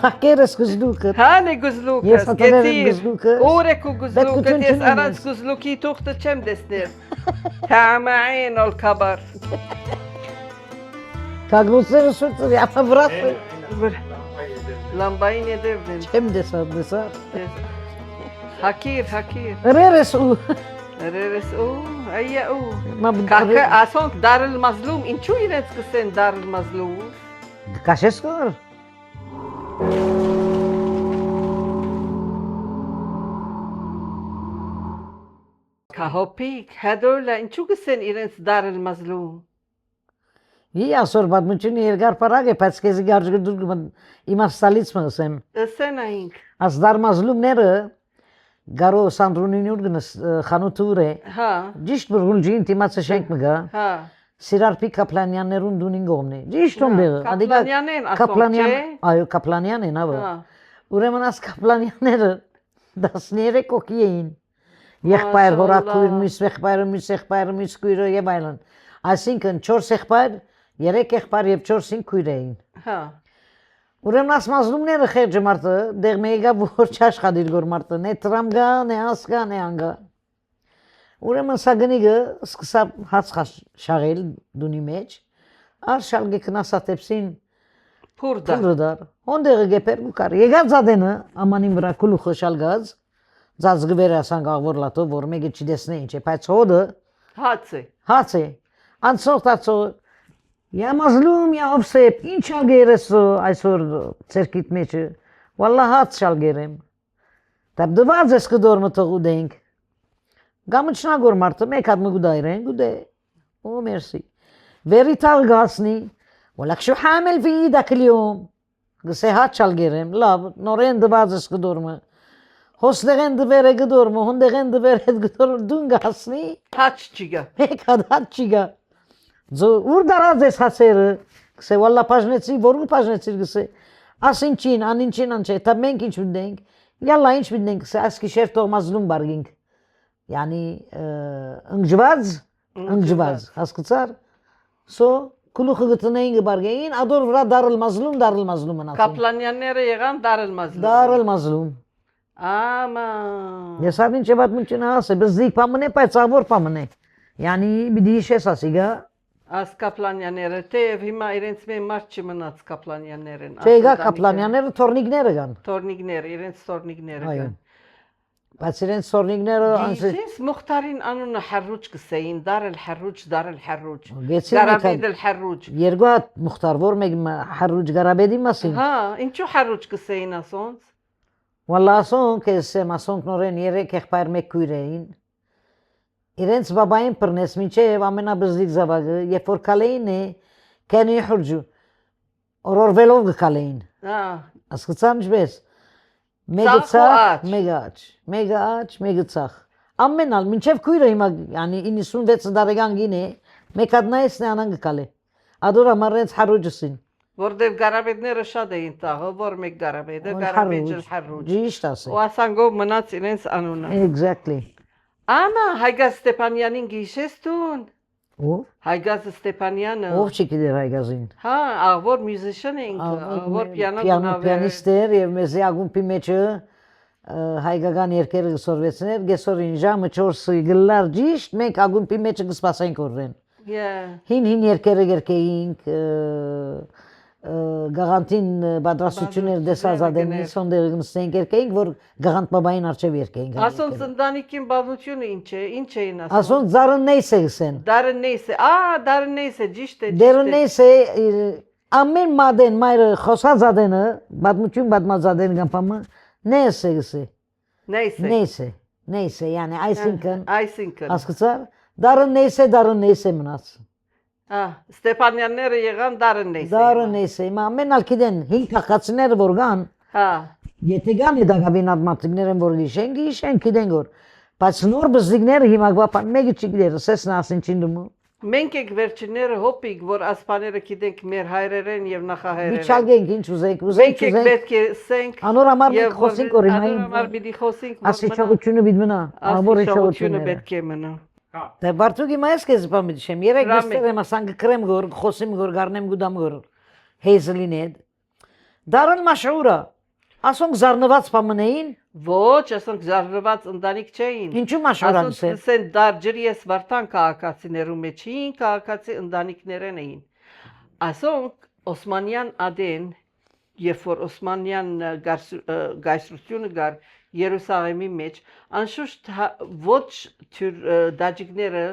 Հակերս գզլուկը։ Հան է գուզլուկը, Ես հատերել եմ գետիր, գզլուկը։ ուրեք ու գուզլուկը, Պետք է ես չունենես։ առանց գուզլուկի թուղթը չեմ դեսներ, թամային ոլ կաբար, Կագլուցերը սուրծրի, ապա վրասը։ լամբային եդևն են, Չեմ դեսա։ հակիր, Ռերես ու։ ռերես ու, այա ու, Մա կակը ասոնք դարել մազլում, ինչու իրենց կսեն դարել մազլում, Կաշես կոր։ կահոպիկ, հադորլա, ինչու կսեն իրենց դարել մազլում, Ի ասոր բադմությունի երկար պարագ է, բայց կեզի գարջ գդուր իմաստալից մըսեմ։ ըսեն այնք, Աս դարմազլումները գարո սանդրունին ուրգնս խանութուր է, հա, ճիշտ բրգուլջին տիմացը շենք մգա, հա, Սիրարպի կապլանյաններուն դունին գողն է, ճիշտ ոմ դեղը, Կապլանյանեն ասոնք չէ, այո կապլանյան են ավը, հա, ուրեմն աս կապլանյանները 13 կոկի էին, եղբայր հորակույր, մյուս եղբայրը, մյուս կույրը և այլն, այսինքն 4 եղբայր, 3 եղբայր և 4 կույր էին, հա, ուրեմն աս մազլումները խերջը մարդը, դեղ մեգա որ չաշխադիր գոր մարդը, նե տրամ գա, նե ասգա, նե անգա, ուրեմն սա գնիգը սկսա հաց շաղել դունի մեջ, ար շալգե կնասատեպսին փուրդա, Փուրդար, հոնդեղը գեպեր գուկար, եկած զադենը, ամանին վրա կուլուխը շալգած, ձած գվերը ասանք աղվոր լատով, որ մեգը չի դեսնե ինչ է, բայց հոդը հաց է, անցող տացող, Յա մազլում, յա օբսեպ, ինչ ալգերես այսօր ծերքիտ մեջը, վալլա հաց շալգերեմ, տապ դված ես կդոր մտղու դենք, գամուչնա գոր մարդը, մեկ հատ մգուդայր են, գուդե, ու մերսի, վերի տալ գասնի, վալակ շու համել վի իդակլիում, գսե հաց շալգերեմ, լավ, նորեն դված ես կդորմը, հոսդեղեն դվեր է գդորմը, հոնդեղեն դվեր է գդոր դուն գասնի, հաց չիգա, մեկ հատ հաց չիգա, Ուր դարած ես հացերը, գսե վալլա պաժնեցի, որու պաժնեցի գսե, աս ինչին, անինչին անչե, տա մենք ինչ բնդենք, յալլա ինչ բնդենք, գսե աս կիշեր տող մազլում բարգինք, յանի ընգջված, հասկցար, սո կուլուխը գտնեին գբարգեին, ադոր վրա դարել մազլում մնացին, կապլանյանները եղան դարել մազլում, Աման, ես արդին չէ բատ մունչին ասե, բզդիկ պամն է, պայց ավոր պամն է, յանի բիդի իշես ասիգա, աս կապլանյաները, թեև հիմա իրենց մեն մարդ չմնաց կապլանյաներեն, Չէ գա կապլանյաները թորնիկները գան, Թորնիկները, իրենց թորնիկները Այո։ կան, բայց իրենց թորնիկները Գիսես Մուխտարին անունը հարուջ կսեին, դարել հարուջ, Գեցին գարաբիդել հարուջ, երկու հատ Մուխտար, որ մեկ հարուջ գարաբեդի մասին, հա, ինչու հարուջ կսեին ասոնց, Վալլա ասոնք եմ ասոնք նորեն երեք եղբայր մեկ կույր էին, իրենց բաբային պրնես մինչև ամենաբզդիկ զավագը, երբ որ կալեին է, կենի հուրջու, օրորվելով գկալեին, ասկծան ինչպես, մեգը ծախ, մեգը աչ, մեգը ծախ, ամենալ, մինչև կույրը հիմա 96 դարեգան գին է, մեկ հատնայեսն է անան գկալ է, ադոր ամարենց հարուջսին, որտև գարաբեդները շատ էին տաղը, որ մեկ գարաբեդը, գարաբեջել հարուջ, Ճիշտ ասե, ու ասանգով մնաց իրենց անունը, Exactly, Ամա, Հայգազ Ստեփանյանին գիշես տուն, Ով? Հայգազ Ստեփանյանը, Ով չի գիտեր հայգազին, հա, աղվոր մյուզիշն էինք, աղվոր Պիանիստեր և մեզի ագումպի մեջը հայգական երկերը գսորվեցներ, գեսորին ժամը 4 գլար ճիշտ, մենք ագումպի մեջը գսպասենք օրվեն, հին երկերը գերկեինք, գաղանտին բադրասություններ դեսազադենի սոնդեղը գնստենք երկեինք, որ գաղանտ բաբային արջև երկեինք, ասոնց ընտանիքին բավությունը ինչ էին ասում, ասոնց դարն նեյս է գսեն, դարն նեյս է, ճիշտ է, դերն նեյս է, ամեն մադեն մայրը խոսազադենը, բադմություն բադմազադեն գամպամը, նեյս է գսե, նեյս է, յանի այսինքն, ասկծար, դարն նեյս է մնաց, Ստեփանյանները եղան դարն նեյս է, ամեն ալ կիդեն, հինք կաղկացիները որ գան, եթե գան է դագավին ադմատիկներ են որ գիշեն կիդեն գոր, բայց նոր բզդիկները հիմա գվապան, մեկը չի գիտեր, սեսն ասին չին դումու, Մենք եք վերջինները հոպիկ, որ ասպաները գիտենք մեր հայրերեն և նախահայրերեն, Միչալ գենք ինչ մենք եք պետք է սենք, անոր համար մենք խոսենք օրինային, անոր համար բիդի խոսենք, ասիչողությունը բիդ մնա, ասիչողությունը պետք է մնա, Դե բարտուգի մայս կեզ պամիդ շեմ, երեք նստեր եմ ասան գկրեմ գոր, խոսիմ գոր, գարնեմ գուդամ գոր, հեյզլին էդ, դարն մաշուրը, Ասոնք զարնված պամնեին։ Ոչ, ասոնք զարնված ընտանիք չէին։ Ինչու մաշորան Ասոնք ասեն դարջրիես վարտան քաղաքացիներու մեջ էին, քաղաքացի ընտանիքներեն էին։ Ասոնք Օսմանյան ադեն, երբ որ Օսմանյան գայսրությունը գար Երուսաղեմի մեջ, անշուշտ ոչ դաջիկները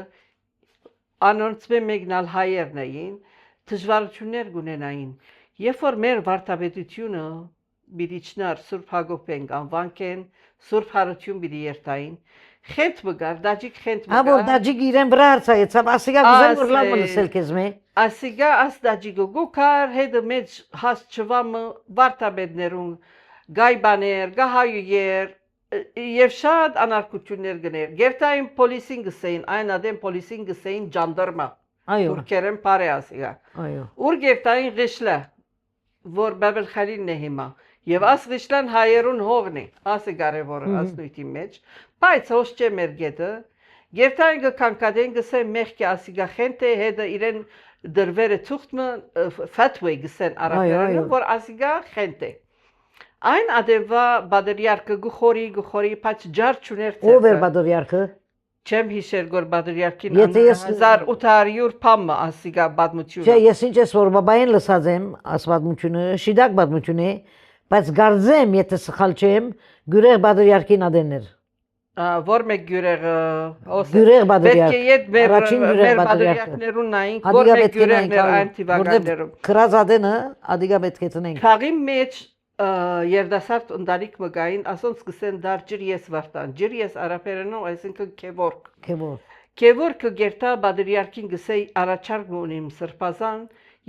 անոնցմե մեկնալ հայերն էին, դժվարություններ գունենային։ Երբ որ մեր վարդապետությունը Բիդիչնար Սուրբ Հակոբեն անվանքեն Սուրբ Հարություն բիդի երթային խենթ մգար դաջիկ խենթ մգար Աբոր դաջիկ իրեն վրա արցայեցավ ասիգա գուզեն որ լավ լսել քեզ մե ասիգա աս դաջիկը գուքար հետը մեջ հաս չվամը վարտաբեդներուն գայբաներ գահայուեր եւ շատ անարգություններ գներ գերտային պոլիսին գսեին այն ադեմ պոլիսին գսեին ջանդարմա այո թուրքերեն բարե ասիգա այո ուր գերտային ղիշլա որ Բաբել Խալիլն է հիմա Եվ աս Ղիշլան հայերուն հողն է, ասը կարևորը ասնույթի մեջ, բայց հոս չէ մեր գետը, գերտային գկանկադեն գսեն մեղքի ասիգա խենտ է, հետը իրեն դրվերը ծուղտմը ֆաթվեի գսեն արաբերանը, որ ասիգա խենտ է։ Այն ադևա բադրիարկը գուխորի, պաչ ջար չուներ ծերքը։ Ով էր բադրիարկը։ Չեմ հիշեր գոր բադրիարկին 1800 պամը ասիգա բադմությունը։ Չէ, ես ինչ ես որ բաբային լսած եմ, աս բադմությունը, շիդակ բադմություն է, բայց գարձեմ, եթե սխալ չեմ, գյուրեղ բադրիարկին ադեններ։ Որ մեկ գյուրեղը, գյուրեղ բադրիարկ, պետք է ետ մեր բադրիարկներուն նայինք, որ մեկ գյուրեղներ այն թիվականներում։ Կրած ադենը ադիգա պետք է տնենք։ Քաղի մեջ երդասարդ ընդանիք մգային, ասոնց կսեն դար ջր ես վարտան, ջր ես արապերենով, այսինքն քևորք։ Քևորքը գերտա բադրիարկին գսեի առաջարկ ունիմ սրպազան,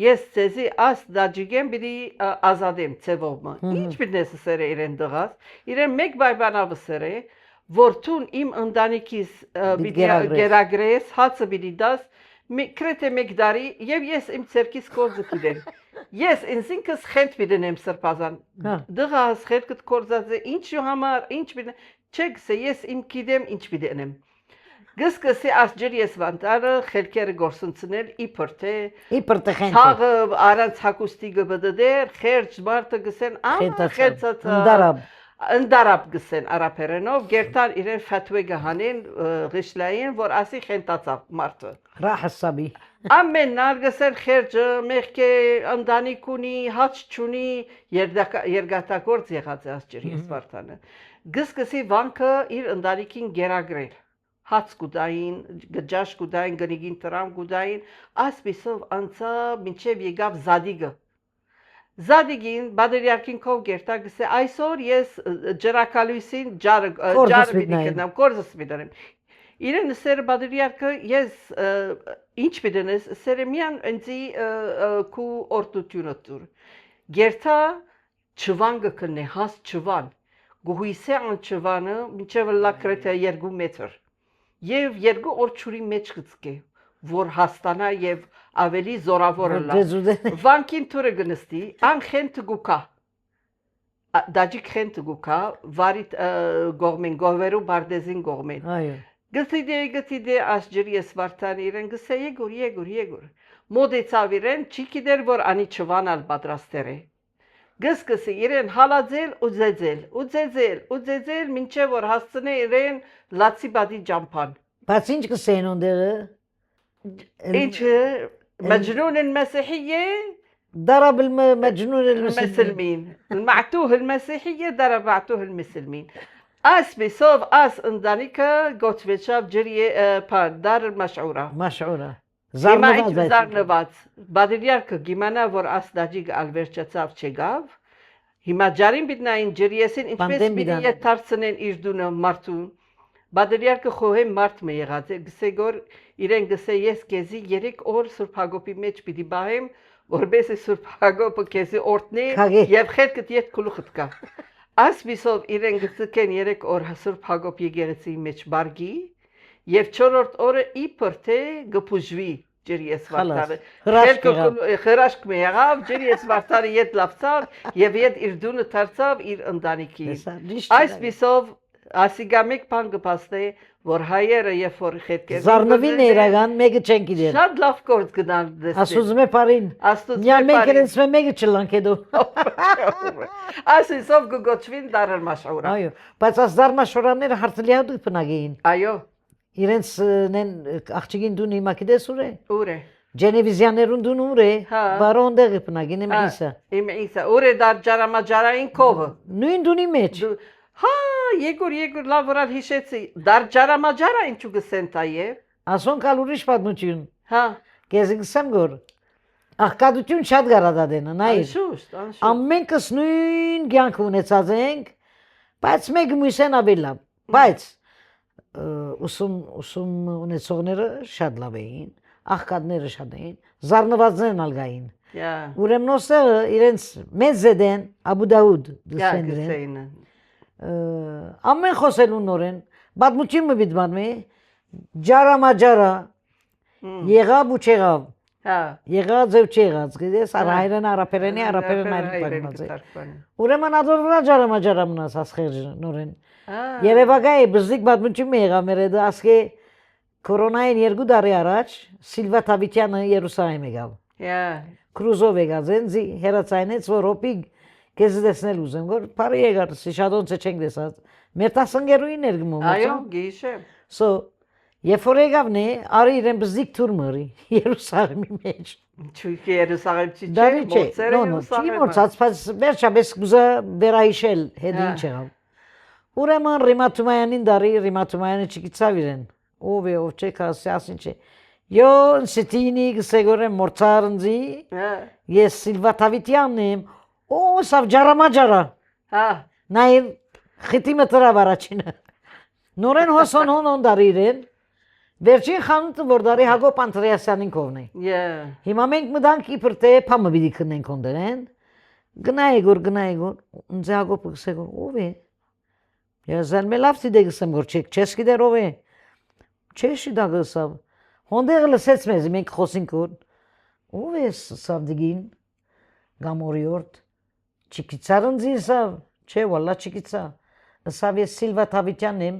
Ես ձեզի աս դաջիգեմ բիդի ազադեմ ծևովմը, ինչ բիդնես սերը իրեն դղաս, իրեն մեկ բայբանավը սերը, որ թուն իմ ընդանիքիս բիդի գերագրես, հացը բիդի դաս, կրետ է մեկ դարի և ես իմ ծերքիս կորձը կիդեմ, ես ինձինքս խենտ բիդնեմ սրպազան, դղաս խետքտ կորձած է, ինչ համար, ինչ բիդնեմ, չեք սե ես իմ կիդեմ ինչ բիդնեմ, Գսկսի ասջր ես վանտարը խելքերը գործունցնել իպր թե խենթ Թաղը արանց հակուստի գբդդեր, խերջ մարդը գսեն խեցած ընդարապ գսեն արապերենով, գերտան իրեն ֆաթվե գահանեն ղիշլային, որ ասի խենտացավ մարդը Ռահասաբի Ամեն նար գսեն խերջը, մեղք է ընդանիք ունի, հաչ չունի, երգատագործ եղած է ասջր ես վարտանը Գսկսի վանքը իր ընդանիքին գերագրել Հաց կուդային, գջաշ կուդային, գնիգին տրամ կուդային, ասպիսով անցավ մինչև եկավ զադիգը։ Զադիգին բադրիարկին կով գերտա գսե այսօր ես ջրակալույսին ջարը բիդի կտնամ, կորզս բիդանեմ։ Իրեն սերը բադրիարկը ես ինչ բիդենես, սերը միան ընձի կու օրտությունը տուր։ Գերտա չվանգը կնե, հաս չվան, գուհույսե ան չվանը, մինչև լակրետ է 2 մետր։ Եվ երկու օր չուրի մեջ գծկե, որ հաստանա և ավելի զորավորը լա։ Վանքին թուրը գնստի, ան խենթը գուկա, դաջիկ խենթը գուկա, վարիտ գողմեն, գովերու բարդեզին գողմեն։ Գծիդե, ասջր ես վարտան իրեն, գսե եգուր, մոդեցավ իրեն, չի կիդեր, որ անի չվանալ բադրաստեր է։ Գսկսի իրեն հալածել ու ձեձել, մինչև որ հասցնե իրեն լացի բադի ջամպան։ Բայց ինչ կսեն ոնդեղը։ Ինչը, մջնուն المسيحية ضرب المجنون المسلمين المعتوه المسيحية ضرب معتوه المسلمين أس بصوب أس اندانيكا قوتفيتشاف جري دار المشعورة Զարնված բادرիարկը գիմանա որ ասդաջիկ ալվերչացավ չեգավ հիմա ջարին բիտնային ջրիեսին ինչպես պիտի եթարցնեն իր դունը մարդուն բادرիարկը խոհեմ մարդ մը եղած է գսեգոր իրեն գսե ես քեզի 3 օր Սուրբ Հակոբի մեջ պիտի բահեմ որբեսի Սուրբ Հակոբը քեզի օրտնի եւ խետքդ ետ քլուխտ կա ասbisով իրեն գսկեն 3 օր Սուրբ Հակոբ եկեղեցի մեջ բարգի Եվ 4-րդ օրը իբր թե գփուժվի ջրի ես վարտարը խրաշք մը եղավ ջրի ես վարտարը ետ լավցավ եւ ետ իր դունը դարձավ իր ընտանիքին այսպիսով ասիգա մեկ բան կփաստե, որ հայերը երբ որ հետքեր Զարնվին երական մեկը չեն գիտեր։ շատ լավ գործ գնան դες։ Ասուզում է բարին։ Նյա մենք իրենց մեկը չլանք հետո։ Ասիսով գոչվին դարեր մաշաուրա։ Այո, բայց աս դարմաշորանները հարցլիա դու բնագին։ Այո։ Իրենց նեն աղջիկին դու հիմա գիտես ուր է։ Ուր է։ Ջենևիզյաներուն դուն ուր է։ Բարոն դեղի բնագին իմ Իսա։ Իմ Իսա, ուր է դար ջարամաջարային կովը։ Նույն դունի մեջ։ Հա, եգուր լավ վրալ հիշեցի։ Դար ջարամաջարա ինչու գսեն տայե։ Ասոն կալ ուրիշ պատմություն։ Հա։ Կեզի գսեմ գոր։ Աղկադություն շատ գարադադենը, նայր։ Անշուշտ։ Ամենքս նույն կյանք ունեցած ենք, բայց մեկ մույսեն ավելա։ Բայց ուսում ունեցողները շատ լավ էին, աղկադները շատ էին, զարնվածներն ալգային։ Ուրեմն ոստեղը իրենց մեծ զեդեն, Աբու Դաուդ դսենդրեն, ամեն խոսելուն նորեն, բադմություն մը բիդման մե, ջարամաջարա, եղավ ու չեղավ, եղած և չեղած, գիտես, հայրեն արապերենի, արապերեն այրին պագմած է։ Ուրեմն ադորվրա ջարամաջարա մնաց ասխեր նորեն։ Երևագա է բզիկ բադմություն մը եղավ մեր էդը, ասկե կորոնային 2 տարի առաջ Սիլվա Թավիտյանը Երուսաղեմ եկավ։ Կրուզով եկած ենձի հերացայնեց, որ հոպիկ կեզ դեսնել ուզեմ, որ պարի եկար, շադոնց է չենք դեսած, մեր 10 ներգմում։ Այո, գիշեմ։ So, երբ որ եկավն է, արի իրեն բզիկ թուր մըրի, Երուսաղեմի մեջ։ Չույքի Երուսաղեմ չի չէ, մոցերը Երուսաղեմ։ Չի մոցած, բայց վերջապես գուզա վերայիշել, հետ ինչ եղավ։ Ուրեմն Ռիմաթումայանին դարի, Ռիմաթումայանը չգիցավ իրեն, ով է, ով չէ, կասի, ասին չէ։ Յո սիտինի գսեգորը մորցարնձի, ես Սիլվա Թավիտյանն եմ, օ սավ ջարամաջարա, նայր խիտի մտրավ առաջինը, նորեն հոսոն հոնոն դարի իրեն, վերջին խանութը որ դարի Հագոպ Անտրեասյանին կովն է, հիմա մենք մդանք իպր թե պամը բիդի կնենք ոնդերեն, գնայգոր, ընձե Հագոպը գսեգոր, ով է, ես զալմե լավ տիդե գսեմ գոր չես գիդեր ով է, չես իդա գսավ, հոնդեղը լսեց մեզ, մենք խոսինք որ, ով է սավդիգին, գամորիորդ, չիկիցար ընձի սավ, չէ, վալլա չիկիցա, սավ ես Սիլվա Թավիտյանն եմ,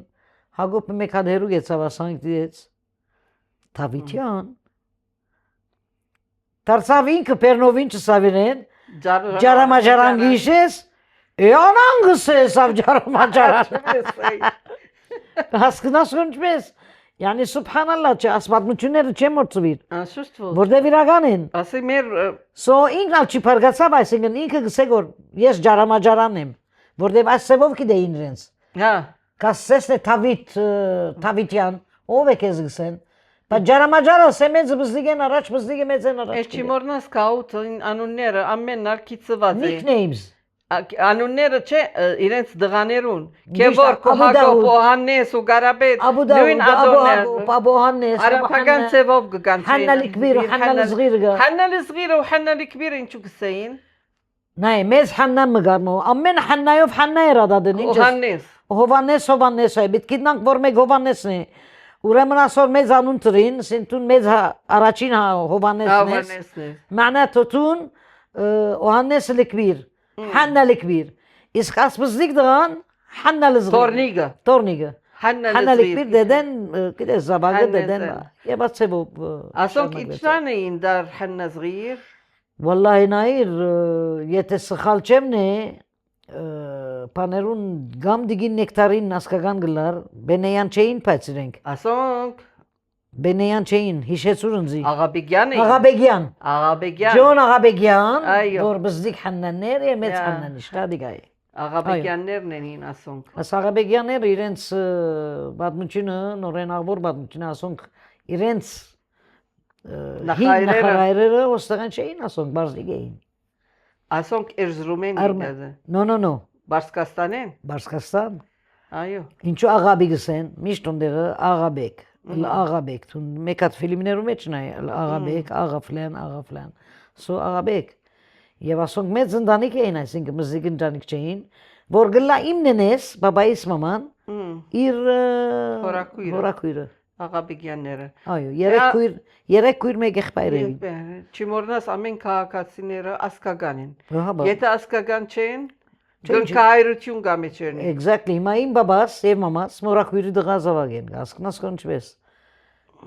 Հագոպը մեկ հատ հերու գեցավ ասանք դիեց, Թավիտյան, դարձավ ինքը պերնովին չսավիրեն, ջարամաջարան գիշես, անան գսես ավ ջարամաջարան, հասկնաս գնչպես, Yani subhanallah չէ, ասպատմությունները չեմ մորցվիր։ Անշուշտ որ։ Որտեվ իրական են։ Ասի մեր So ինքն ալ չի փարգացավ, այսինքն ինքը գսե որ ես ջարամաջարանն եմ, որտեվ այս սևով գիտեին իրենց։ Հա։ Կասես է Թավիտյան, ով է քեզ գսեն։ Բայց ջարամաջարը սեմեզ բզդիգեն առաջ, բզդիգը մեծ են առաջ։ Էս չի մորնաս կաուտ անունները ամեն նարկիցված է։ Nicknames։ Անունները չէ իրենց դղաներուն Քևոր Հակոբ Հաննես ու Գարաբետ նույն ադոններ Աբու Հաննես արաբական ծևով գանցին Հաննալիկբիր Հաննալզղիրը Հաննալզղիրը ու Հաննալիկբիրը ինչու գսեին Նայ մեզ Հաննան մգարնո ամեն Հաննայով Հաննա էր ադադեն ինչ Հովանես է բիտկիտնանք որ մեկ Հովանեսն է ուրեմն ասոր մեծ անուն տրին սենտուն մեծ առաջին Հովանեսն է մանա տոտուն Հովանես լիկբիր Հաննա լիկբիր իսկ ասպզիկ դրան Հաննա լզղիր Տորնիգը Հաննա լիկբիր դեդեն գիտես զաբագը դեդեն եւ ասեբով ասոնք ինչան էին դար Հաննա զղիր Վալլահի նայր եթե սխալ չեմն է պաներուն գամ դիգին նեկտարին ասկական գլար բենեյան չէին պայց իրենք ասոնք Բենեյան չէին, հիշեցուր ընձի Աղաբեգյան Ջոն Աղաբեգյան որ բզդիկ Հաննաններ է մեծ Հաննան իշտադիգ այ Աղաբեգյաններն էին ասոնք Աս Աղաբեգյանները իրենց բադմությունը նորեն աղբոր բադմությունը ասոնք իրենց հին նախարայրերը ոստեղան չէին ասոնք բարզդիգ էին ասոնք Էրզրումեն No Բարսկաստան այո ինչու Աղաբեգս են միշտ ոնդեղը Աղաբեգ Աղաբեկ, թուն մեկ հատ ֆիլմներում մեջ նայ Աղաբեկ, Աղաֆլյան, սո Աղաբեկ եւ ասոնք մեծ ընտանիք էին, այսինքն մզիկ ընտանիք չէին, որ գլա իմն ես, բաբայիս մաման, իր հորաքույրը Աղաբեգյանները Այո, երեք քույր մեկ եղբայր էին Չմոռնաս ամեն քաղաքացիները ասկական են Եթե ասկական չեն Գնքահայրություն գա մեջերնի։ Exactly, հիմա իմ բաբաս եւ մամաս մորակույրի դղա զավագեն, հասկնաս կոնչվես։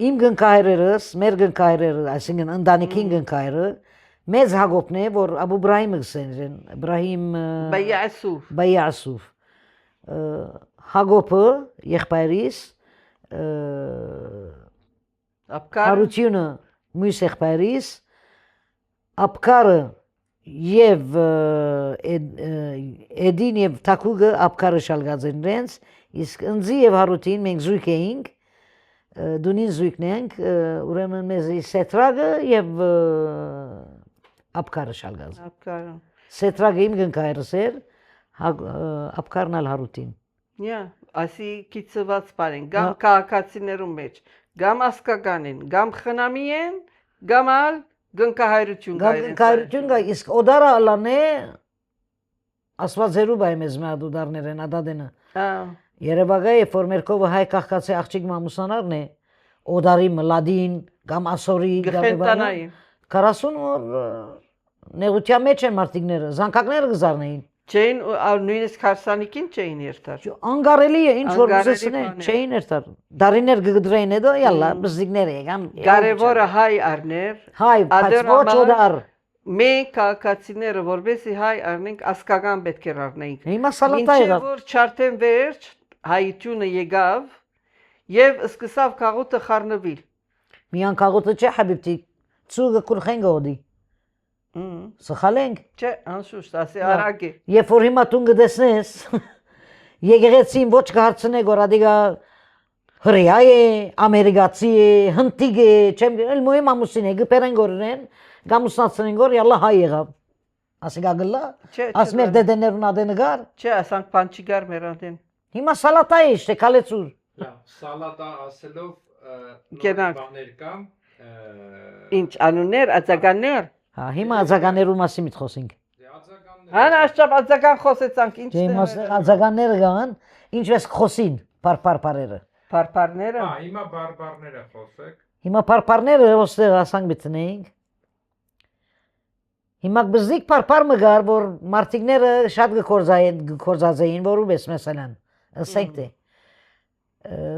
Իմ գնքահայրերս, մեր գնքահայրերը, այսինքն ընտանիքին գնքահայրը մեծ Հակոբն է, որ Աբու Իբրահիմը գսեն, Իբրահիմ Բայասուֆ։ Հակոբը եղբայրիս Հարությունը մյուս եղբայրիս Աբկարը եւ Էդին եւ Թակուգը Աբկարը շալգած են իրենց, իսկ ընձի եւ Հարութին մենք զույգ էինք, դունին զույգն ենք, ուրեմն մեզի Սետրագը եւ Աբկարը շալգած։ Սետրագը իմ գնքայրս էր, Աբկարն ալ Հարութին։ Ասի կիցված բան են, գամ քաղաքացիներու մեջ, գամ ասկական են, գամ խնամի են, գամ ալ գնքահայրություն գա։ Գնքահայրություն գա, իսկ օդարը ալան է ասվածերու բայ մեզ մատ օդարներ են ադադենը։ Երևակա է, որ մեր կովը հայ կաղկացի աղջիկ մամուսանարն է, օդարի մլադին, գամ ասորի, գխենտանային։ 40 որ նեղության մեջ են մարդիկները, զանկակները գզարնեին։ Չէին, նույնիսկ հարսանիքին չէին երթար։ Անգարելի է, ինչ որ բզեսն է, չէին երթար։ Դարիներ գգդրեին է դո, յալլա, բզիկներ եկան։ Կարևորը հայ արներ։ Հայ, բայց ոչ օդար։ Մենք քաղաքացիները, որովհետեւ հայ առնենք, ասկական պետք է առնենք։ Հիմա սալատա եղավ։ Որ չարթեն վերջ հայությունը եկավ եւ սկսավ քաղուտը խառնվել։ Միան քաղուտը չէ, հաբիբտի, ցուգը կուրխեն գոդի։ Սխալենք։ Չէ, անշուշտ, ասի արագ է։ Երբ որ հիմա տուն գտեսնես, եկեղեցին ոչ կհարցնե որ ադիգա հրեա է, ամերիկացի է, հնդիկ է, չեմ էլ մոյ մամուսին է, գպերեն գորեն, գամուսնացնեն գոր, յալլա հայ եղավ։ Ասի գագլա, աս մեր դեդեներուն ադենը գար։ Չէ, ասանք պանչի գար մեր ադեն։ Հիմա սալատա է, իշտե կալեցուր։ Սալատա ասելով բաներ կան։ Ինչ, անուններ, ածականներ։ Հիմա ածականներու մասին միտ խոսենք։ Հան աշճապ ածական խոսեցանք, ինչ դե։ Ածականները գան, ինչպես խոսին, պարպարները։ Պարպարները։ Հիմա բարբարները խոսեք։ Հիմա պարպարները ոստեղ ասանք բիտնեինք։ Հիմա բզիկ պարպար մգար, որ մարդիկները շատ գկորձած էին, որում ես մեսալան, ասենք թե։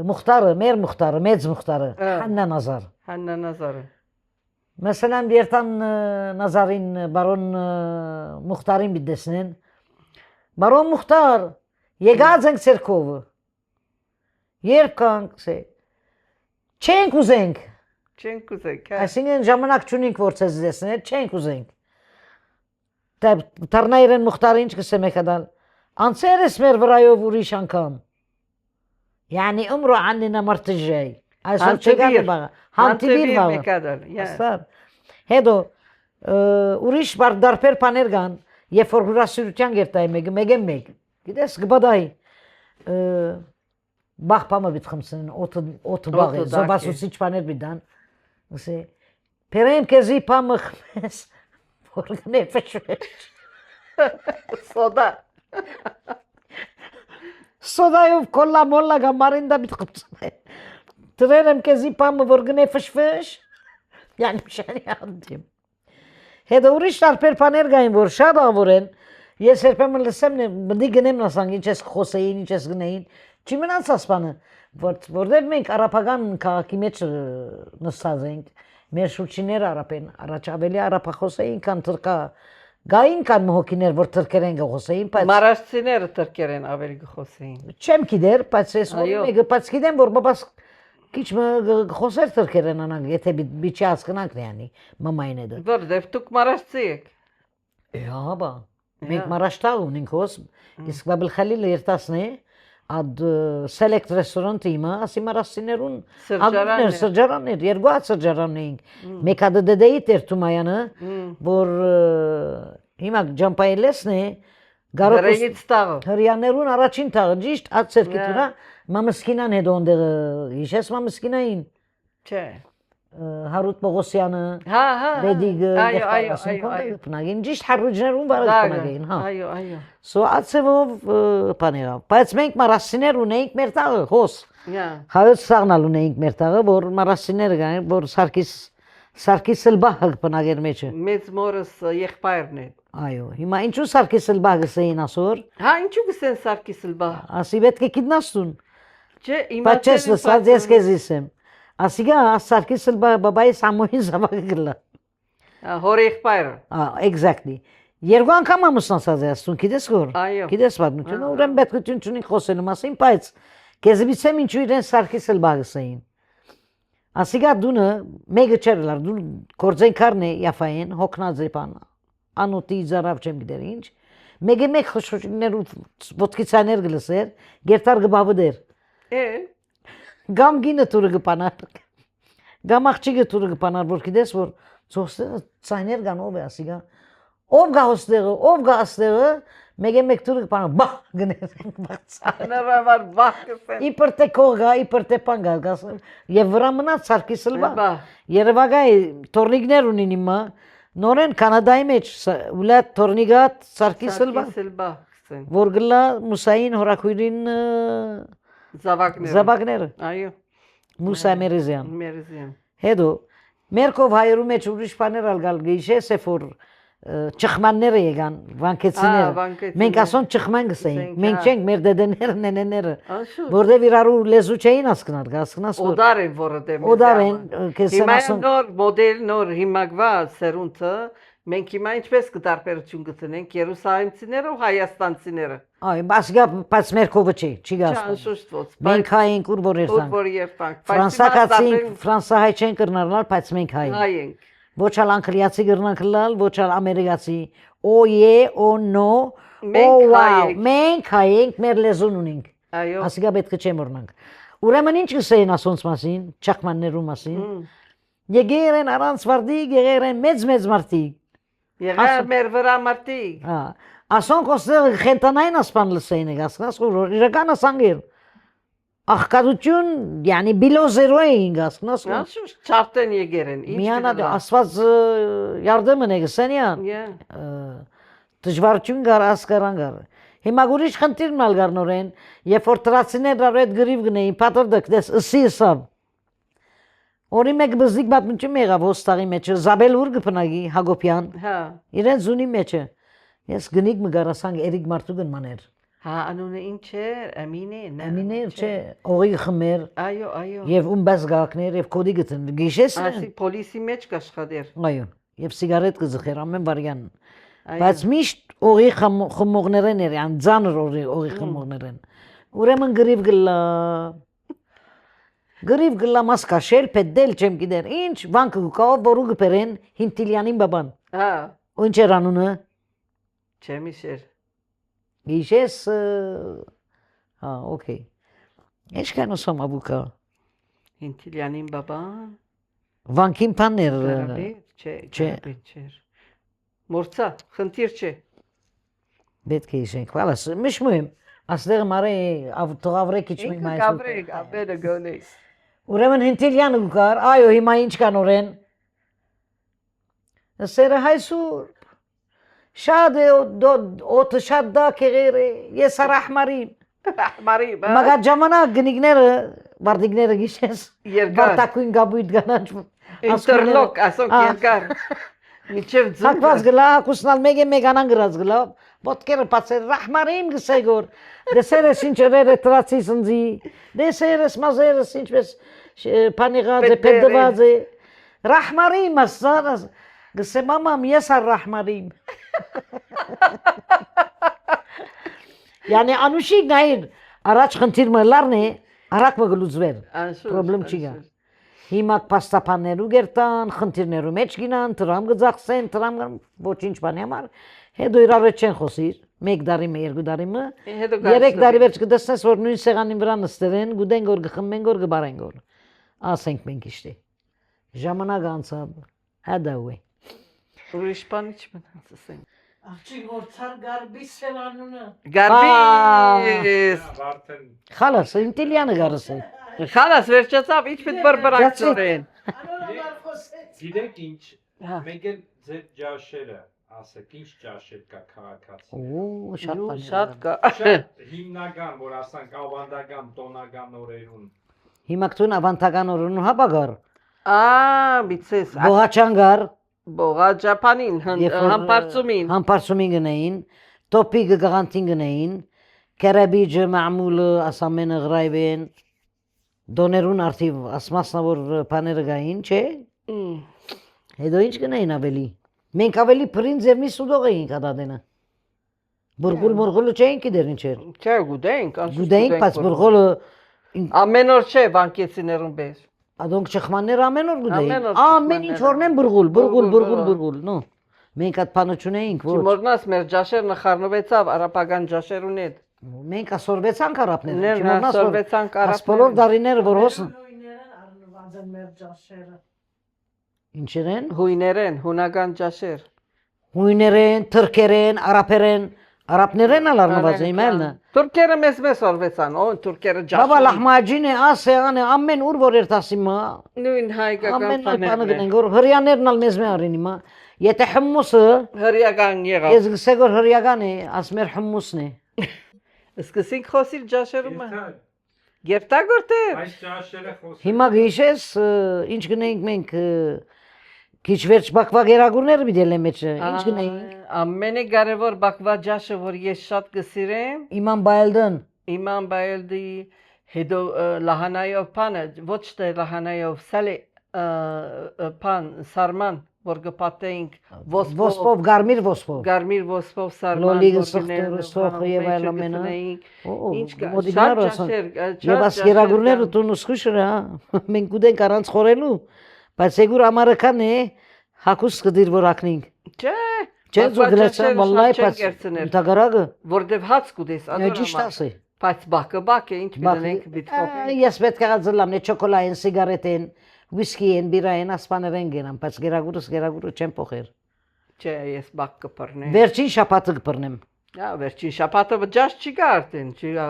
Մուխտարը, մեր մուխտարը, մեծ մուխտարը, Հաննա Նազար։ Հաննա Նազարը։ Məsələn, Երտան Նազարին, բարոն Մուխտարին բիդեսնեն, բարոն Մուխտար, եկած ենք ծերքովը, երբ կանք, չենք ուզենք, այսինքն ժամանակ չունենք որ ծեզ դեսնել, չենք ուզենք, տարնայրեն Մուխտարը ինչ կսեմ եկադալ, անցեր ես մեր վրայով ուրիշ անգամ, yani ըմրո աննինա մարտժայ, այսօր չեկանը բաղա, հանտիվիր բաղա, հետո ուրիշ դարբեր պաներ գան, երբ որ հուրասիրության գերտայի մեկ եմ մեկ, գիտես գբադայի, բաղ պամը բիտ խմսեն, օթը բաղ է, զոբասուսիչ պաներ բիդան, պերեմ կեզի պամը խմես, որ գնե վշվեշ, սոդա, սոդայով կոլլա մոլլա գամարին դա բիտ խմսեն է, Trerem kezi pamı vorgune fışfış. Yani şani andım. Heda uriş tarper paner gayin vor şada voren. Yes serpem lsem ne bdi gnem nasan inches xoseyin inches gneyin. Çimin ansaspanı. Vordev menk arapagan kakimet nsazenk. Merşuçiner arapen. Araçabeli arapa xoseyin kan tırka. Gayin kan muhokiներ որ թրկերեն գխոսեին, բայց Մարաշցիները թրկերեն ավելի գխոսեին։ Չեմ գիտեր, բայց ես մեկը բայց գիտեմ որ բաբաս քիչ խոսեր թրկերեն անանք, եթե բիչի հասկանանք նյանի մամային է դա։ Որտեվ դուք մարաշցի եք։ Հա, մենք մարաշտա ունենք հոս, իսկ Բաբել Խալիլը երտասն է, ad select restaurant ima, ասի մարաշցիներուն սրճարաններ, երկու հատ սրճարանն էինք։ Մեկը դդեի Տերտումայանը, որ հիմա ջամփայելեսն է, Գրեից տաղը։ հрьяներուն առաջին տաղը, ճիշտ այդ ցերկի դրա, մամսկինան հետ ոնդեղ, հիշես մամսկինային։ Չէ։ Հարութ Պողոսյանը, Հա, Բեդիգը, այո, պնագին ճիշտ հարուջներուն բարակ պնագին, հա։ Այո։ Սո ացևով պաներա, բայց մենք մարասիներ ունեինք մեր տաղը, հոս։ Հայոց սաղնալ ունեինք մեր տաղը, որ մարասիները գանենք, որ Սարգիս Սարգիս Սլբահը բնագեր մեջը։ Մեծ մորս եղբայրն է։ Այո, հիմա ինչու Սարգիս Սլբահը գսեին ասոր։ Հա, ինչու գսեն Սարգիս Սլբա։ Ասի պետք է գիտնաստուն։ Չէ, Բայց ես լսած ես քեզիսեմ։ Ասիգա Սարգիս Սլբահը բաբայի Սամոյին զավակը գլա։ Հոր եղբայրը։ Exactly։ Երկու անգամ ամուսնացած է ասում, գիտես որ։ Այո։ Գիտես պատմությունը, ուրեմն պետք է ունի խոսելու մասին, բայց քեզիցեմ ինչու իրեն Սարգիս Սլբահը գսեին։ Ասիգա դունը մեգը չերլար, դու կորձենքարն է Яфային, հոգնած է բան։ Անոթի զարավ չեմ գիտեր ինչ։ Մեկ խոշոշիներ ու ոտքիցաներ գլսեր, գերտար գբավդեր։ Գամ գինը տուրը գպանար։ Գամ աղջիկը տուրը գպանար, որ գիտես որ ծոստը ցայներ կան ով է ասիգա։ Ով գա հոստեղը, ով գա աստեղը, մեկ տուրը գպանար, բա գներ բացա։ Նորմալ բախ կսեն։ Իբր թե կողա, իբր թե պանգա գասը։ Եվ վրա մնաց Սարգիս Սլբա։ Երևակայ տորնիկներ ունին հիմա։ Նորեն Կանադայի մեջ ուլա տորնիգա Սարգիս Սլբա։ Որ գլա Մուսային հորակույրին զավակները։ Այո։ Մուսա Մերեզյան։ Մերեզյան։ Հետո Մերկով հայերու մեջ ուրիշ բաներ ալգալ գիշես է որ ճխմանները եկան, վանկեցիները։ Մենք ասոն ճխման գսեին։ Մենք չենք մեր դեդեները, նենեները։ Որտեվ իրարու լեզու չէին հասկնալ, հասկնաս որ։ Օդար են որը դեմ։ Օդար են, քեսեն ասոն։ Հիմա նոր մոդել, նոր հիմակված սերունդը մենք հիմա ինչպես կտարբերություն գտնենք Երուսաղեմցիները ու հայաստանցիները։ Այ, բայց Մերկովը չի գասում։ Մենք հայ ենք ուր որ երթանք։ Ֆրանսահայ չեն կրնարնալ, բայց մենք հայ ենք։ Ոչ ալ անգլիացի գրնանք լալ, ոչ ալ ամերիկացի։ Օ նո, վաու։ Մենք հայ ենք, մեր լեզուն ունենք։ Այո։ Ասիկա պետք է չեմ օրնանք։ Ուրեմն ինչ կսեին ասոնց մասին, ճախմաններու մասին։ Եկեր են առանց վարդի, եկեր են մեծ մարդիկ։ Եղեր մեր վրա մարդիկ։ Ասոնք ոստեղ խենտանային ասպան լսեին եք, ասկնաս որ իրական ասանգեր։ Աղկատություն, յանի բիլո զերո էին ասկնաս որ։ Ասուս չարտեն եկեր են։ Միանա ասված yardımın egsenyan. Դժվարություն գար ասկարան գար։ Հիմա ուրիշ խնդիրն ալ գար նորեն, երբ որ տրացիներ ռավետ գրիվ գնեին, պատրդակ դես ըսի սավ։ Օրի մեկ բզիկ բատմություն եղավ հոստաղի մեջը, Զաբել ուր գպնագի Հակոբյան։ Հա։ Իրեն զունի մեջը։ Ես գնիկ մգարասանք Էրիկ Մարտուգն մաներ։ Հա, անունը ինչ էր, Ամինե։ Ամինե չէ, օղի խմեր։ Այո, այո։ Եւ ումբաս գակներ եւ կոդի գտն։ Գիշես։ Ասի պոլիսի մեջ կաշխատեր։ Այո, եւ սիգարետ կզխեր ամեն բարյան։ Բայց միշտ օղի խմողներն էր, ան ձանր օղի խմողներն։ Ուրեմն գրիվ գլա մասկաշել, պետդել չեմ գիտեր, ինչ, վանկը գուկավ, որու գպերեն, հինտիլյանին բաբան։ Հա։ Ինչ էր անունը։ Չեմ իշեր։ Գիշես, հա, օքեյ։ Ինչքան ուսում աբուկա։ Հինտիլյանին բաբան։ Վանկին պաններ։ Չէ։ Մորցա, խնդիր չէ։ Պետք է իշենք, վալաս, միշմույմ, ասդեղ մարե տղավրեք իչմի մայսու։ Գաբրեք, աբենը գոնես։ Ուրեմն հինտիլյանը գուկար, այո, հիմա ինչ կան օրեն։ Սերը հայսուր, շադ է, օթը շադ դա կեղեր է, ես առ ահմարիմ։ Ահմարիմ, հա։ Մագատ ժամանակ գնիկները, վարդիկները գիշես, վարտակույն գաբույտ գանաչ։ Ինտերլոկ, ասոնք երկար։ Միջև ձուկը։ Հակված գլա, հակուսնալ մեկ անան գրած գլա, ոտքերը պացեր, ռահմարիմ գսեգոր, դեսերես ինչ էր է տրացի սնձի, դեսերես մազերս ինչպես պանիղած է, պեդված է, ռահմարիմ ասան, գսե մամամ, ես առ ռահմարիմ։ Յանի անուշիկ նայր, առաջ խնդիր մլարն է, առակ մը գլուծվեր, պրոբլեմ չի գա։ Հիմա պաստապաններու գերտան, խնդիրներու մեջ գինան, տրամ գծախսեն, տրամ ոչինչ բանի համար, հետո իրար չեն խոսիր, մեկ դարիմը, երկու դարիմը, երեք դարի վերջ կդեսնես, որ նույն սեղանին վրա նստերեն, գուդեն գոր գխմեն գոր գբարեն գոր, ասենք մենք իշտի, ժամանակ անցավ, հադավ է։ Ուրիշ բան ինչ մնաց ասենք։ Աղջիկ որցար գարբիս էր անունը։ Գարբիս։ Խալաս, ինտիլյանը գարս է։ Խալաս վերջացավ, ինչ պետ բրբրակցորեն։ Գիտեք ինչ, մենք էլ ձեր ջաշերը, ասեք, ինչ ջաշեր կա քաղաքացի։ Շատ կա։ Հիմնական, որ ասանք ավանդական, տոնական օրերուն։ Հիմա կտուն ավանդական օրերուն հապագար։ Բիցես Բողաչանգար Բողաջապանին համբարձումին գնային, տոպիկը գաղանտին գնային, կերաբիջը մամուլը ասամենը գրայվեն, դոներուն արդիվ ասմասնավոր պաները գային, չէ։ Հետո ինչ գնային ավելի։ Մենք ավելի պրինց և մի սուդող էինք ադադենը։ Բուրգուլը չէինք իդեր ինչ էր։ Չէ, գուդենք, Գուդենք, բայց բուրգուլը ամեն օր չէ բանկեցիներուն բեր։ Ադոնք չխմաններ ամեն օր գուդեին։ Ամեն ինչ օրնեն բուրգուլ, նո։ Մենք այդ պանը չունեինք, ոչ։ Չմորնաս մեր ջաշերն խառնվեցավ արապական ջաշերուն հետ։ Մենք ասորվեցանք արապները։ Ասորվեցանք արապները։ Ասպոլոր դարիները որ հոսն։ Ինչեր են։ Հույներեն, հունական ջաշեր։ Հույներեն, թրքերեն, արապերեն, արապներեն ալարնված էին մելնը։ Թուրքերը մեզ օրվեցան, թուրքերը ջաշեր։ Բաբա լահմաջին է, ասեղան է, ամեն ուր որ երթասի մա։ Նույն հայկական Ամեն պանը գնենք, որ հրյաներն ալ մեզ մե արինի մա։ Եթե հմուսը, հրյական եղավ։ ես գսեգ որ հրյական է, ասմեր հմուսն է։ Սկսենք խոսիլ ջաշերումը։ Գերտագորտեր։ Այս ջաշերը խոսում։ Հիմա գիշես ինչ գնենք մենք քիչ վերջ բակվա գերագուրները բիդել եմ մեջը, ինչ գնենք։ Ամենը կարևոր բակվա ջաշը որ ես շատ կսիրեմ։ Իման բայելդն։ Իման բայելդի հետո լահանայով պանը, ոչ թե լահանայով, սալի պան, սարման, որ գպատեինք ոսպով, գարմիր ոսպով սարման, լոլիգը սխտորը, սոխը և այլ ամենը։ Ինչ կա, շատ ջաշեր, և աս գերագուրները տուն ուսխուշրը, մենք ուդենք առանց խորելու, բայց եգուր ամարական է, հակուս կդիր որ ակնինք։ Չէ, զուգլեցան, վալլայ, բայց ընդագարագը։ Որդև հաց կուդես, ադոր բայց բակը է, ինչ բիդնենք բիտխոպին։ Ես պետք է ածլամն է չոկոլային, սիգարետեն, վիսկի են, բիրա են, ասպաներ են գենամ, բայց գերագուրը չեմ պոխեր։ Չէ, ես բակ կպրնեմ։ Վերջին շապատը կպրնեմ։ Վերջին շապատը ջաշ չի գա արդեն, չի գա։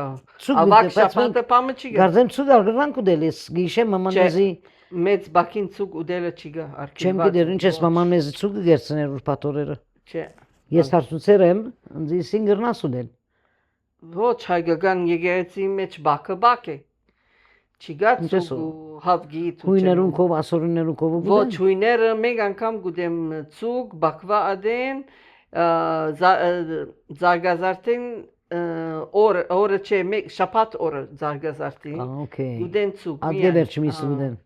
Ավակ շապատը պամը չի գա։ Գարձեմ ցուգ արգրանք ուդել ես, գիշեմ մաման մեզի մեծ բակին ցուգ ուդելը չի գա արդեն։ Չեմ գիտեր ինչ ես մաման մեզի ցուգը գերցներ ուր պատորերը։ Չէ։ Ես հարցուցեր եմ, ինձ սինգրնաս ուդել։ Ոչ, հայկական եկեղեցի մեջ բակ է։ Չի գա ցուգ հավգի հույներուն կով, ասորուներուն կով ուդել։ Ոչ, հույները մեկ անգամ գուդեմ ցուգ, բակվա ադեն, զարգազարտին օրը չէ, մեկ շապատ օրը զարգազարտին։ Գուդեն ցուգ։ Ադե վերջի միս ուդեն։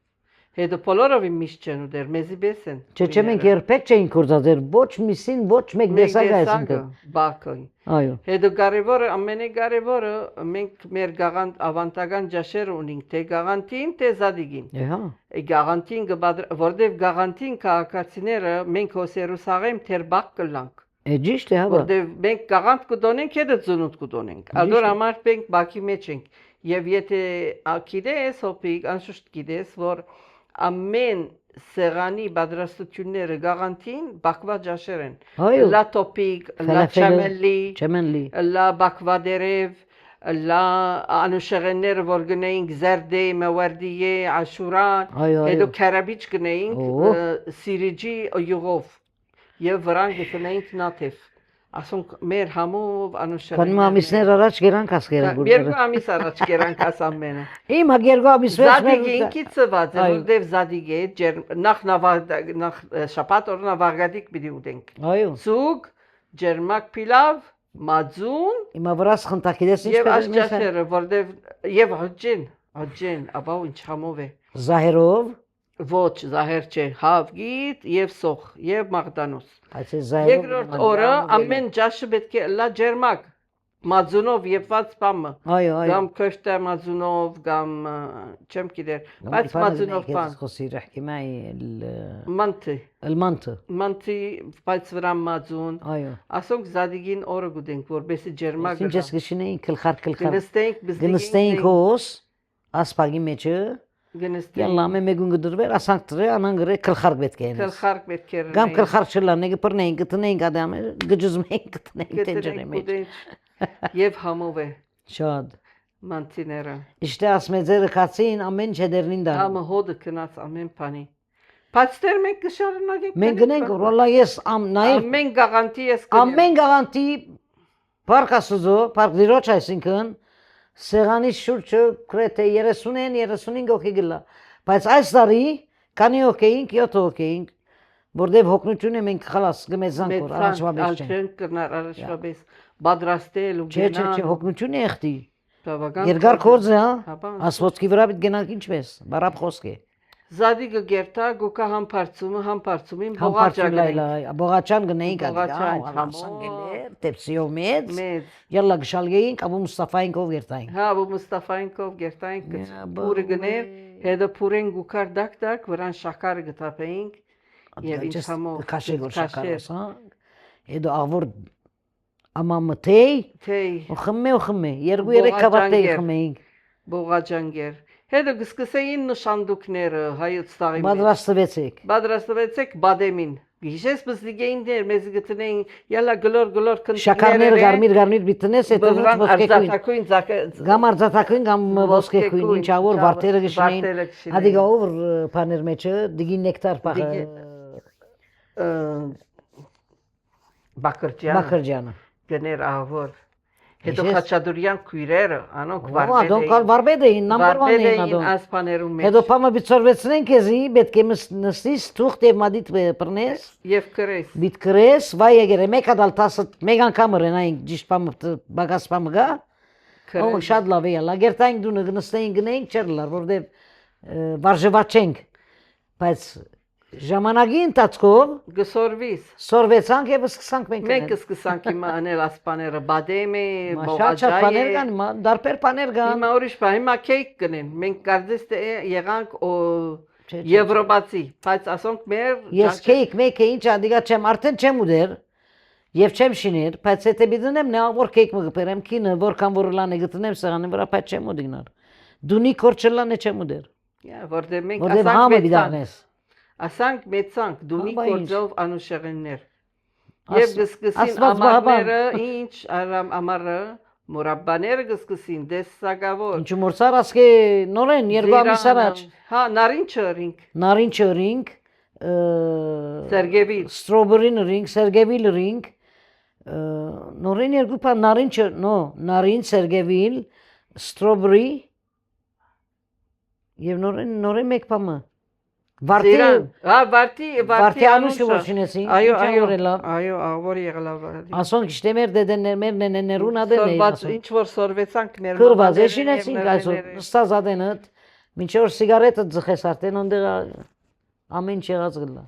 Հետո բոլորովի միշտ չեն ուդեր, մեզի բես են։ Չէ, մենք երբեք չէինք կործածեր, ոչ միսին, ոչ մեկ դեսագա այսինքն։ Բակը։ Այո։ Հետո կարևորը, ամենակարևորը մենք մեր ավանդական ջաշերը ունենք, թե գաղանտին, թե զադիգին։ Գաղանտին որտեվ գաղանտին քաղաքացիները մենք հոսերուսաղեմ թեր բակ կլանք։ Ճիշտ է, հա։ Որտեվ մենք գաղանտ կդոնենք, հետո ծնունդ կդոնենք։ Ադոր համար մենք բակի մեջ ենք։ Եվ եթե գիտես, հոպիկ, անշուշտ գիտես, որ ամեն սեղանի բادرաստությունները գաղանտին բակվա ջաշեր են։ Լա տոպիկ, լա չեմենլի, լա բակվա դերև, լա անուշեղենները որ գնեինք զերդե, մվարդիե, աշուրան, հետո քարաբիչ գնեինք սիրիջի յուղով եւ վրան գտնեինք նաթև։ Ասոնք մեր համով անուշեղեն։ Քանի ամիսներ առաջ գերանք ասկերը։ Երկու ամիս առաջ գերանք ասամենը։ Հիմա երկու ամիս վերջ Զադիգը ինքից ծված է, որտեվ զադիգը նախ շապատ օրը նավարգադիկ պիտի ուտենք։ Այո։ Ցուգ, ջերմակ փիլավ, մածուն։ Հիմա վրաս խնդակիրես ինչ եւ աշճաշերը, որտեվ եւ հոջեն, ապա ինչ համով է։ Զահերով։ Ոչ, զահեր չէ, հավգիտ եւ սոխ եւ մաղդանոս։ Այս զահերով։ Երկրորդ օրը ամեն ջաշը պետք է լա ջերմակ, մածունով եփված բամը։ Այո։ Կամ քշտա մածունով, կամ չեմ գիտեր, բայց մածունով բան։ Խոսիր ḥكيماي Մանթի։ Մանթի, բայց վրան մածուն։ Այո։ Ասոնք զադիգին օրը գուտենք, որբեսի ջերմակ։ Ինչ ես գշինեին քլխար։ Գնստենք հոս, ասպագի մեջը։ Yalla me megun gıdırber asank tırı anan gıre kılxark betkeyiniz. Kılxark betkeyiniz. Gam kılxark çırlar ne gıpırneyin gıtıneyin adamı gıcızmeyin gıtıneyin tenceremeyin. Yev hamu ve. Şad. Mantinera. İşte asmezeri katsin amen çederinin da. Ama hodu kınas amen pani. Patster men kışarına gek. Men gınen kır valla yes naif. Amen garanti yes kınen. Amen garanti park asızo park diroç aysinkın. Սեղանի շուրջը գրեթե 30-ին գոհի գլա բայց այս տարի Քանի օքեինք, 7 օքեինք, որտեվ հոգնությունը մենք խլաս կմեզանք որ առաջվաբես չեն։ Չեն կրնար առաջվաբես բادرաստել ու Չէ, հոգնությունը եղտի։ Երկար կորձ է, հա։ Ասվածքի վրա պիտի գնանք ինչպես, բարապ խոսք է։ Զադիգը գերտա գուկա համբարձումին բողաչան գնեինք ադիգա, տեպսիով մեծ, ելլա գշալգեինք, աբու Մուստաֆայինքով գերտայինք։ Հա, աբու Մուստաֆայինքով գերտայինք, պուրը գներ, հետո պուրեն գուկար դակ, վրան շաքարը գտապեինք, և ինչ համով կաշեգոր շաքարոս, հա։ Հետո աղվոր ամամը թեյ, ու խմե, երկու երեք կավատ թեյ խմեինք։ Բողաճանգեր։ Հետո գսկսեին նշանդուկները հայոց տաղի Բադրաստվեցեք։ Բադրաստվեցեք բադեմին։ Գիշես բզլիգեիններ մեզ գտնեին յալա գլոր քնտիկները։ Շաքարները գարմիր բիտնես հետո ոսկեքույն։ Գամ արծաթակույն գամ ոսկեքույն ինչ ավոր վարդերը գշնեին։ Ադիգա ով բաներ մեջը դիգի նեկտար պահը։ Բակրջյանը։ Գներ ավոր։ Հետո Խաչատուրյան քույրերը, անոնք վարբեդ էին, նամբար 1 էին ադոն։ Ասպաներում մեջ։ Հետո պամը բիցորվեցնեն քեզի, պետք է նստիս թուղթ եւ մադիտ բռնես։ Եվ կրես։ Բիտ կրես, վայ եկերը մեկ ադալ 10 մեկ անգամ ռենային ճիշտ պամը բագաս պամը գա։ Ո շատ լավ է, լագերտային դու նստեին գնեին չեր լար, որտեվ վարժվաչենք։ Բայց ժամանակի ընթացքով գսորվիս սորվեցանք եւ սկսանք մենք սկսանք հիմա անել ասպաները բադեմը շատ բաներ կան դարբեր բաներ կան հիմա ուրիշ բան հիմա քեյք կնեն մենք կարծես թե եղանք եվրոպացի բայց ասոնք մեր ես քեյք մեկը ինչ ադիգա չեմ արդեն չեմ ուդեր եւ չեմ շիներ բայց եթե բիդնեմ նա որ քեյք մը գբերեմ քինը որքան որ լանը գտնեմ սեղանի վրա բայց չեմ ուդիգնար դունի կորչելանը չեմ ուդեր որտեղ մենք ասանք մեծանք դունի կորձով անուշեղեններ և գսկսին ամարները ինչ ամարը մորաբաները գսկսին դեսսագավոր ինչու մորցար ասկե նորեն երկու ամիս առաջ հա նարինչը ռինգ Սերգևիլ ստրոբերին ռինգ Սերգևիլ ռինգ նորեն երկու բան նարինչը նարին Սերգևիլ ստրոբերի և նորեն մեկ բանը Վարտի անուշը որ շինեցին, ինչ ավորելա։ Այո, ավոր եղլավ։ Ասոնք իշտե մեր դեդեններ, մեր նենեներուն ադեն էին ասոնք։ Ինչ որ սորվեցանք մեր կրված է շինեցինք այսօր, նստած ադենըտ, մինչ որ սիգարետը ձխես արդեն ոնդեղ ամեն եղած գլա։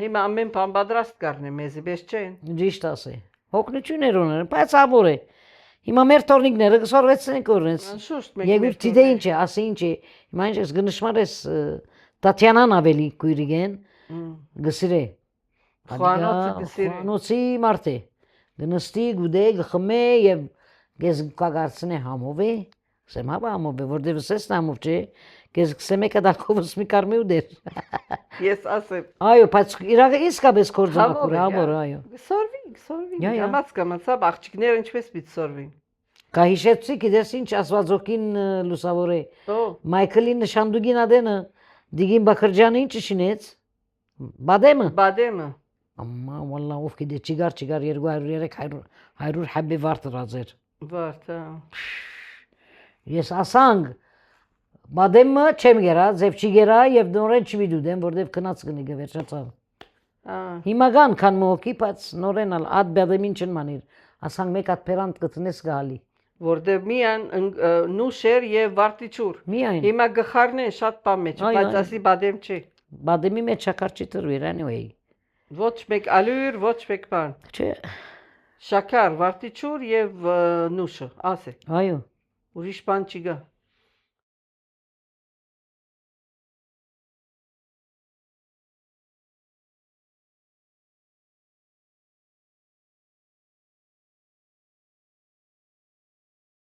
Հիմա ամեն բան պատրաստ կարնե մեզի բես չեն։ Ճիշտ ասե, հոգնություններ ուներ, բայց ավոր է։ Հիմա մեր տորնիկները կսորվեցնենք օրնես։ Եգուր տիդե ինչ է, ասի ինչ է, հիմա ինչ ես գնշմար ես Տատյանան ավելի կույրիգեն գսիրե խանոցի մարդ է գնստի գուդե գխմե և գեզ կագարցնե համով է սեմ հաբա համով է որդև սեսն համով չէ գեզ գսեմ եկա դալքովս մի կարմի ու դեր ես ասեմ այո բայց իրագը իսկապես կործանակուր է ամոր այո գսորվի ամաց կամացավ աղջիկները ինչպես պիտ սորվին կահիշեցի կիդես ինչ ասվածոքին լուսավոր է Մայքլին նշանդուգին ադենը Դիգին Բաքրջյանը ինչ շինեց բադեմը ամա վալլա ով գիտե չիգար 200-300 հաբի վարդ ռազեր ես ասանք բադեմը չեմ գերա ձև չի գերա և նորեն չվիդուդեմ որտև կնած գնի գվերջացավ հիմա գան քան մոհոքի բայց նորեն ատ բադեմին չն մանիր ասանք մեկ ատ պերանտ կտնես գալի որտեղ միան նուշեր և վարտիչուր հիմա գխարն են շատ պան մեջ բայց ասի բադեմ չի բադեմի մեջ շաքար չի տրվիր anyway ոչ մեկ ալյուր ոչ մեկ բան շաքար վարտիչուր և նուշը ասե այո ուրիշ բան չի գա